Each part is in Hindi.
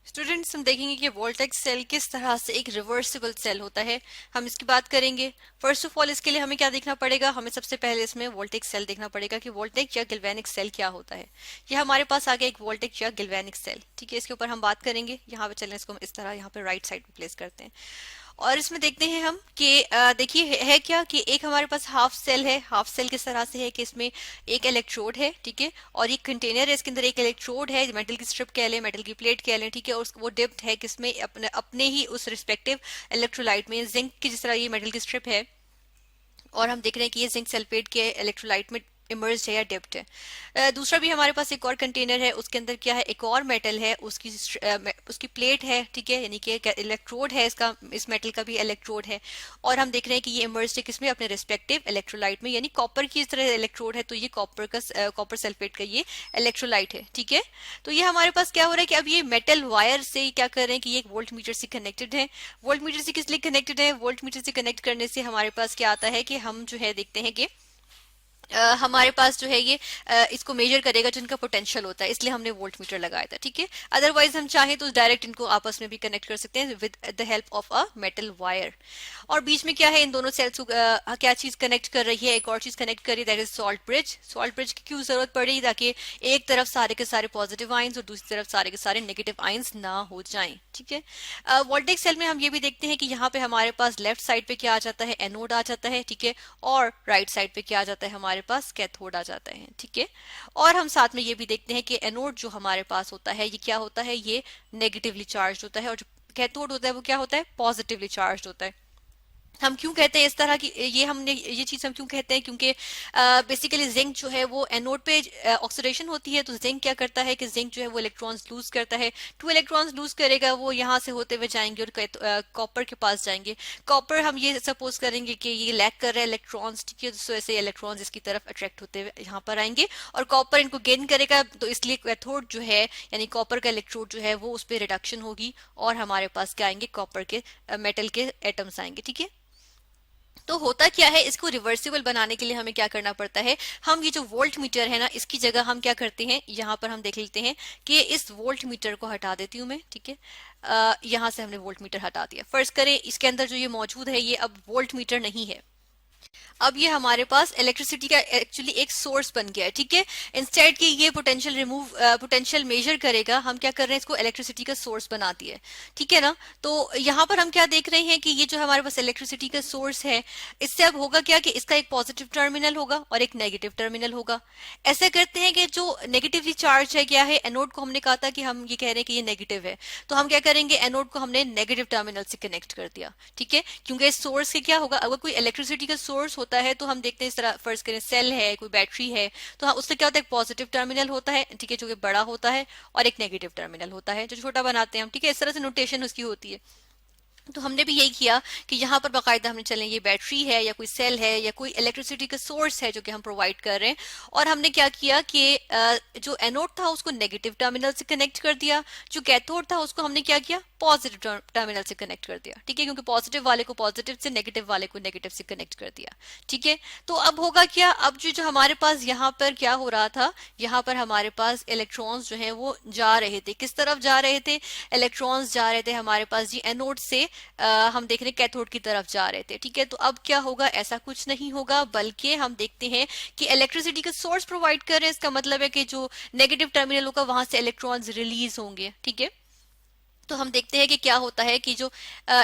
स्टूडेंट्स, हम देखेंगे कि वोल्टेज सेल किस तरह से एक रिवर्सिबल सेल होता है। हम इसकी बात करेंगे। फर्स्ट ऑफ ऑल इसके लिए हमें क्या देखना पड़ेगा, हमें सबसे पहले इसमें वोल्टेज सेल देखना पड़ेगा कि वोल्टेज या गैल्वेनिक सेल क्या होता है। ये हमारे पास आ गया एक वोल्टेज या गैल्वेनिक सेल। ठीक है, इसके ऊपर हम बात करेंगे। यहाँ पे चलें, इसको हम इस तरह यहाँ पे राइट साइड पे प्लेस करते हैं और इसमें देखते हैं हम कि देखिए है क्या कि एक हमारे पास हाफ सेल है। हाफ सेल किस तरह से है कि इसमें एक इलेक्ट्रोड है, ठीक है, और एक कंटेनर है, इसके अंदर एक इलेक्ट्रोड है, मेटल की स्ट्रिप कह लें, मेटल की प्लेट कह लें, ठीक है, और वो डिप्ड है किसमें, अपने अपने ही उस रिस्पेक्टिव इलेक्ट्रोलाइट में। जिंक की जिस तरह ये मेटल की स्ट्रिप है और हम देख रहे हैं कि ये जिंक सल्फेट के इलेक्ट्रोलाइट में इमर्ज है या डिप्ट है। दूसरा भी हमारे पास एक और कंटेनर है, उसके अंदर क्या है, एक और मेटल है, उसकी प्लेट है, ठीक है, यानी कि एक इलेक्ट्रोड है इसका, इस मेटल का भी इलेक्ट्रोड है। और हम देख रहे हैं कि ये इमर्ज है किसमें, अपने रिस्पेक्टिव इलेक्ट्रोलाइट में, यानी कॉपर की तरह इलेक्ट्रोड है, तो ये कॉपर सल्फेट का ये इलेक्ट्रोलाइट है। ठीक है, तो ये हमारे पास क्या हो रहा है कि अब ये मेटल वायर से क्या कर रहे हैं कि ये एक वोल्ट मीटर से कनेक्टेड है। वोल्ट मीटर से किस लिए कनेक्टेड है, वोल्ट मीटर से कनेक्ट करने से हमारे पास क्या आता है कि हम जो है देखते हैं कि हमारे पास जो है ये इसको मेजर करेगा जो इनका पोटेंशियल होता है, इसलिए हमने वोल्ट मीटर लगाया था। ठीक है, अदरवाइज हम चाहें तो डायरेक्ट इनको आपस में भी कनेक्ट कर सकते हैं with the help of a metal wire. और बीच में क्या है, इन दोनों सेल्स को क्या चीज कनेक्ट कर रही है, एक और चीज कनेक्ट कर रही है, that is salt bridge. Salt bridge की क्यों जरूरत पड़ी, ताकि एक तरफ सारे के सारे पॉजिटिव आइंस और दूसरी तरफ सारे के सारे नेगेटिव आइंस ना हो जाएं। ठीक है, वोल्टेज सेल में हम ये भी देखते हैं कि यहाँ पे हमारे पास लेफ्ट साइड पे क्या आ जाता है, एनोड आ जाता है, ठीक है, और राइट साइड पे क्या आ जाता है, हमारे पास कैथोड आ जाता है। ठीक है, और हम साथ में ये भी देखते हैं कि एनोड जो हमारे पास होता है ये क्या होता है, ये नेगेटिवली चार्ज होता है, और जो कैथोड होता है वो क्या होता है, पॉजिटिवली चार्ज होता है। हम क्यों कहते हैं इस तरह की, ये चीज हम क्यों कहते हैं, क्योंकि बेसिकली जिंक जो है वो एनोड पे ऑक्सीडेशन होती है, तो जिंक क्या करता है कि जिंक जो है वो इलेक्ट्रॉन्स लूज करता है। 2 इलेक्ट्रॉन्स लूज करेगा, वो यहाँ से होते हुए जाएंगे और कॉपर के पास जाएंगे। कॉपर हम ये सपोज करेंगे कि ये लैक कर रहा है इलेक्ट्रॉन्स, ठीक है, तो ऐसे इलेक्ट्रॉन्स इसकी तरफ अट्रैक्ट होते हुए यहाँ पर आएंगे और कॉपर इनको गेन करेगा, तो इसलिए कैथोड जो है यानी कॉपर का इलेक्ट्रोड जो है वो उस पर रिडक्शन होगी और हमारे पास क्या आएंगे, कॉपर के मेटल के एटम्स आएंगे। ठीक है, तो होता क्या है, इसको रिवर्सिबल बनाने के लिए हमें क्या करना पड़ता है, हम ये जो वोल्ट मीटर है ना, इसकी जगह हम क्या करते हैं, यहाँ पर हम देख लेते हैं कि इस वोल्ट मीटर को हटा देती हूँ मैं। ठीक है, यहाँ से हमने वोल्ट मीटर हटा दिया। फर्ज करें इसके अंदर जो ये मौजूद है ये अब वोल्ट मीटर नहीं है, अब ये हमारे पास इलेक्ट्रिसिटी का एक्चुअली एक सोर्स बन गया है। ठीक है, इंस्टेड कि ये पोटेंशियल मेजर करेगा, हम क्या कर रहे हैं, इसको इलेक्ट्रिसिटी का सोर्स बना दिया है। ठीक है ना, तो यहाँ पर हम क्या देख रहे हैं कि ये जो हमारे पास इलेक्ट्रिसिटी का सोर्स है, इससे अब होगा क्या कि इसका एक पॉजिटिव टर्मिनल होगा और एक नेगेटिव टर्मिनल होगा। ऐसे करते हैं कि जो नेगेटिवली चार्ज है क्या है, एनोड को हमने कहा था कि हम ये कह रहे हैं कि ये नेगेटिव है, तो हम क्या करेंगे, एनोड को हमने नेगेटिव टर्मिनल से कनेक्ट कर दिया। ठीक है, क्योंकि इस सोर्स के क्या होगा, अगर कोई इलेक्ट्रिसिटी का सोर्स होता है तो हम देखते हैं इस तरह, फर्ज करें सेल है, कोई बैटरी है, तो हाँ उससे क्या होता है, एक पॉजिटिव टर्मिनल होता है, ठीक है, जो कि बड़ा होता है, और एक नेगेटिव टर्मिनल होता है जो छोटा बनाते हैं हम। ठीक है, इस तरह से नोटेशन उसकी होती है। तो हमने भी यही किया कि यहाँ पर बाकायदा हमने चलें ये बैटरी है या कोई सेल है या कोई इलेक्ट्रिसिटी का सोर्स है जो कि हम प्रोवाइड कर रहे हैं, और हमने क्या किया कि जो एनोड था उसको नेगेटिव टर्मिनल से कनेक्ट कर दिया, जो कैथोड था उसको हमने क्या किया, पॉजिटिव टर्मिनल से कनेक्ट कर दिया। ठीक है, क्योंकि पॉजिटिव वाले को पॉजिटिव से, नेगेटिव वाले को नेगेटिव से कनेक्ट कर दिया। ठीक है, तो अब होगा क्या, अब जो जो हमारे पास यहाँ पर क्या हो रहा था, यहाँ पर हमारे पास इलेक्ट्रॉन्स जो है वो जा रहे थे, किस तरफ जा रहे थे, इलेक्ट्रॉन्स जा रहे थे हमारे पास जी एनोड से हम देख रहे हैं कैथोड की तरफ जा रहे थे। ठीक है, तो अब क्या होगा, ऐसा कुछ नहीं होगा, बल्कि हम देखते हैं कि इलेक्ट्रिसिटी का सोर्स प्रोवाइड कर रहे हैं, इसका मतलब है कि जो नेगेटिव टर्मिनल होगा वहां से इलेक्ट्रॉन्स रिलीज होंगे। ठीक है, तो हम देखते हैं कि क्या होता है कि जो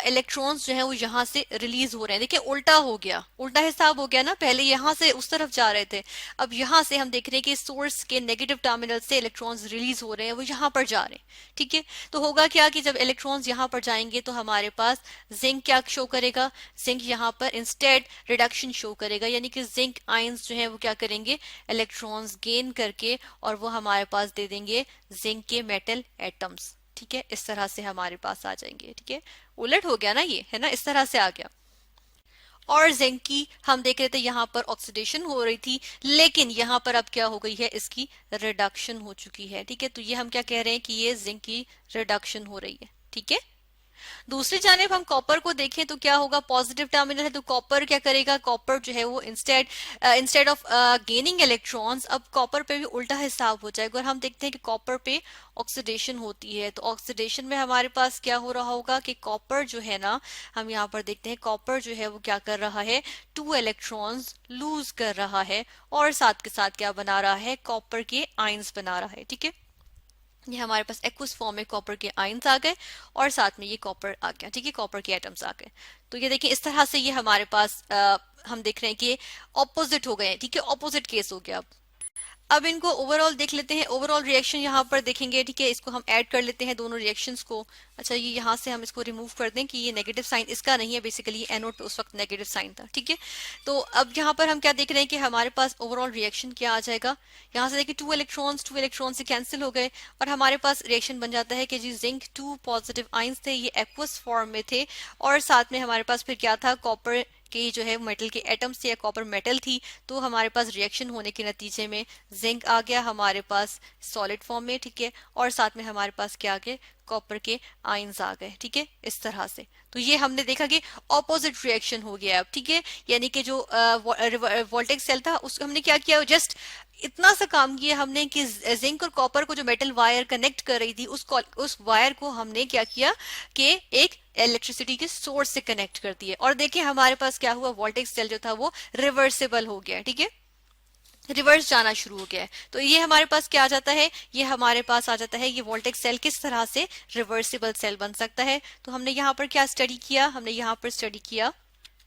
इलेक्ट्रॉन्स जो है वो यहाँ से रिलीज हो रहे हैं। देखिए उल्टा हो गया, उल्टा हिसाब हो गया ना, पहले यहाँ से उस तरफ जा रहे थे, अब यहाँ से हम देख रहे हैं कि सोर्स के नेगेटिव टर्मिनल से इलेक्ट्रॉन्स रिलीज हो रहे हैं, वो यहाँ पर जा रहे हैं। ठीक है, तो होगा क्या कि जब इलेक्ट्रॉन्स यहाँ पर जाएंगे तो हमारे पास जिंक क्या शो करेगा, जिंक यहाँ पर इंस्टेड रिडक्शन शो करेगा, यानी कि जिंक आयंस जो है वो क्या करेंगे, इलेक्ट्रॉन्स गेन करके और वो हमारे पास दे देंगे जिंक के मेटल एटम्स। ठीक है, इस तरह से हमारे पास आ जाएंगे। ठीक है, उलट हो गया ना, ये है ना, इस तरह से आ गया। और जिंक की हम देख रहे थे यहाँ पर ऑक्सीडेशन हो रही थी, लेकिन यहाँ पर अब क्या हो गई है, इसकी रिडक्शन हो चुकी है। ठीक है, तो ये हम क्या कह रहे हैं कि ये जिंक की रिडक्शन हो रही है। ठीक है, दूसरी जानिब हम कॉपर को देखें तो क्या होगा, पॉजिटिव टर्मिनल है तो कॉपर क्या करेगा, कॉपर जो है वो इंस्टेड ऑफ गेनिंग इलेक्ट्रॉन्स, अब कॉपर पे भी उल्टा हिसाब हो जाएगा। और हम देखते हैं कि कॉपर पे ऑक्सीडेशन होती है, तो ऑक्सीडेशन में हमारे पास क्या हो रहा होगा कि कॉपर जो है ना, हम यहाँ पर देखते हैं कॉपर जो है वो क्या कर रहा है, 2 इलेक्ट्रॉन्स लूज कर रहा है और साथ के साथ क्या बना रहा है, कॉपर के आयंस बना रहा है। ठीक है, ये हमारे पास एक्वस फॉर्म में कॉपर के आयंस आ गए और साथ में ये कॉपर आ गया। ठीक है, कॉपर के एटम्स आ गए। तो ये देखिए इस तरह से ये हमारे पास हम देख रहे हैं कि ऑपोजिट हो गए हैं। ठीक है, ऑपोजिट केस हो गया। अब इनको ओवरऑल देख लेते हैं, ओवरऑल रिएक्शन यहाँ पर देखेंगे। ठीक है, इसको हम ऐड कर लेते हैं दोनों रिएक्शंस को। अच्छा, ये यहाँ से हम इसको रिमूव कर दें कि ये नेगेटिव साइन इसका नहीं है, बेसिकली एनोड पे उस वक्त नेगेटिव साइन था। ठीक है, तो अब यहाँ पर हम क्या देख रहे हैं कि हमारे पास ओवरऑल रिएक्शन क्या आ जाएगा। यहाँ से देखिए 2 इलेक्ट्रॉन्स से कैंसिल हो गए और हमारे पास रिएक्शन बन जाता है कि जी जिंक 2 पॉजिटिव आयंस थे, ये एक्वस फॉर्म में थे और साथ में हमारे पास फिर क्या था, कॉपर के जो है मेटल के एटम्स थे या कॉपर मेटल थी, तो हमारे पास रिएक्शन होने के नतीजे में जिंक आ गया हमारे पास सॉलिड फॉर्म में। ठीक है, और साथ में हमारे पास क्या आ गए, कॉपर के आयंस आ गए। ठीक है, इस तरह से तो ये हमने देखा कि ऑपोजिट रिएक्शन हो गया अब। ठीक है, यानी कि जो वोल्टेज सेल था उसको हमने क्या किया, जस्ट इतना सा काम किया हमने कि जिंक और कॉपर को जो मेटल वायर कनेक्ट कर रही थी उस वायर को हमने क्या किया कि एक इलेक्ट्रिसिटी के सोर्स से कनेक्ट कर दिए और देखिए हमारे पास क्या हुआ, वोल्टेज सेल जो था वो रिवर्सिबल हो गया। ठीक है, रिवर्स जाना शुरू हो गया है। तो ये हमारे पास क्या आ जाता है, ये हमारे पास आ जाता है ये वोल्टेज सेल किस तरह से रिवर्सिबल सेल बन सकता है। तो हमने यहाँ पर क्या स्टडी किया, हमने यहाँ पर स्टडी किया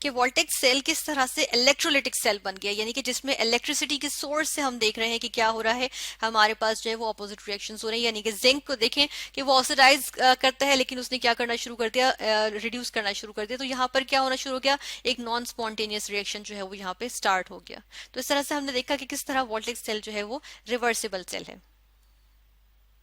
कि वोल्टेज सेल किस तरह से इलेक्ट्रोलिटिक सेल बन गया, यानी कि जिसमें इलेक्ट्रिसिटी के सोर्स से हम देख रहे हैं कि क्या हो रहा है, हमारे पास जो है वो अपोजिट रिएक्शंस हो रहे हैं। यानी कि जिंक को देखें कि वो ऑक्सीडाइज करता है लेकिन उसने क्या करना शुरू कर दिया, रिड्यूस करना शुरू कर दिया। तो यहाँ पर क्या होना शुरू हो गया, एक नॉन स्पॉन्टेनियस रिएक्शन जो है वो यहाँ पे स्टार्ट हो गया। तो इस तरह से हमने देखा कि किस तरह वोल्टेज सेल जो है वो रिवर्सिबल सेल है।